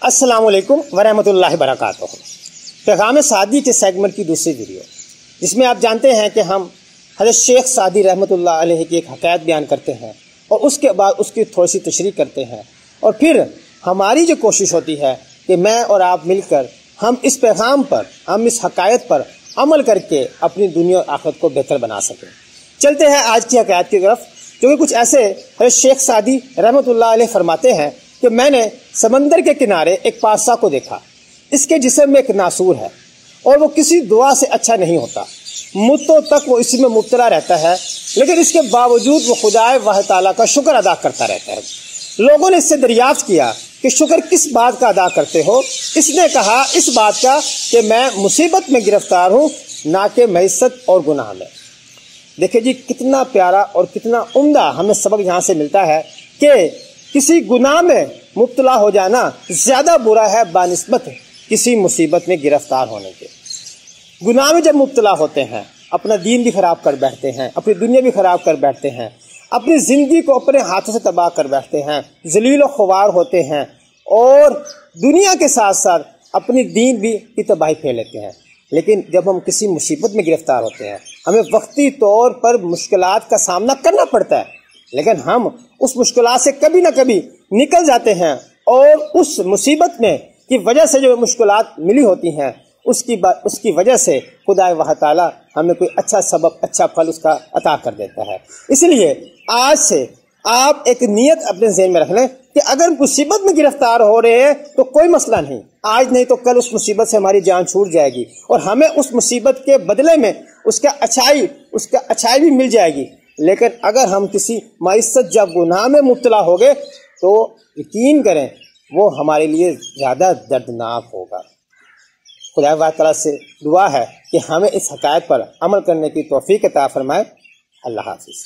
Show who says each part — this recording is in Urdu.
Speaker 1: السلام علیکم ورحمۃ اللہ وبرکاتہ۔ پیغام سعدی کے سیگمنٹ کی دوسری ویڈیو، جس میں آپ جانتے ہیں کہ ہم حضرت شیخ سعدی رحمۃ اللہ علیہ کی ایک حکایت بیان کرتے ہیں اور اس کے بعد اس کی تھوڑی سی تشریح کرتے ہیں، اور پھر ہماری جو کوشش ہوتی ہے کہ میں اور آپ مل کر ہم اس پیغام پر، ہم اس حکایت پر عمل کر کے اپنی دنیا اور آخرت کو بہتر بنا سکیں۔ چلتے ہیں آج کی حکایت کی طرف، جو کہ کچھ ایسے حضرت شیخ سعدی رحمۃ اللہ علیہ فرماتے ہیں کہ میں نے سمندر کے کنارے ایک پادشاہ کو دیکھا، اس کے جسم میں ایک ناسور ہے اور وہ کسی دعا سے اچھا نہیں ہوتا، مدتوں تک وہ اسی میں مبتلا رہتا ہے، لیکن اس کے باوجود وہ خدائے واحد تعالیٰ کا شکر ادا کرتا رہتا ہے۔ لوگوں نے اس سے دریافت کیا کہ شکر کس بات کا ادا کرتے ہو؟ اس نے کہا اس بات کا کہ میں مصیبت میں گرفتار ہوں، نہ کہ معیشت اور گناہ میں۔ دیکھیں جی، کتنا پیارا اور کتنا عمدہ ہمیں سبق یہاں سے ملتا ہے کہ کسی گناہ میں مبتلا ہو جانا زیادہ برا ہے بنسبت کسی مصیبت میں گرفتار ہونے کے۔ گناہ میں جب مبتلا ہوتے ہیں، اپنا دین بھی خراب کر بیٹھتے ہیں، اپنی دنیا بھی خراب کر بیٹھتے ہیں، اپنی زندگی کو اپنے ہاتھوں سے تباہ کر بیٹھتے ہیں، ذلیل و خوار ہوتے ہیں، اور دنیا کے ساتھ ساتھ اپنی دین بھی کی تباہی پھیل لیتے ہیں۔ لیکن جب ہم کسی مصیبت میں گرفتار ہوتے ہیں، ہمیں وقتی طور پر مشکلات کا سامنا کرنا پڑتا ہے، لیکن ہم اس مشکلات سے کبھی نہ کبھی نکل جاتے ہیں، اور اس مصیبت میں کی وجہ سے جو مشکلات ملی ہوتی ہیں اس کی وجہ سے خدا واحد تعالیٰ ہمیں کوئی اچھا سبب، اچھا پھل اس کا عطا کر دیتا ہے۔ اس لیے آج سے آپ ایک نیت اپنے ذہن میں رکھ لیں کہ اگر مصیبت میں گرفتار ہو رہے ہیں تو کوئی مسئلہ نہیں، آج نہیں تو کل اس مصیبت سے ہماری جان چھوٹ جائے گی، اور ہمیں اس مصیبت کے بدلے میں اس کا اچھائی بھی مل جائے گی۔ لیکن اگر ہم کسی معیشت یا گناہ میں مبتلا ہو گئے تو یقین کریں وہ ہمارے لیے زیادہ دردناک ہوگا۔ خدا تعالیٰ سے دعا ہے کہ ہمیں اس حکایت پر عمل کرنے کی توفیق عطا فرمائے۔ اللہ حافظ۔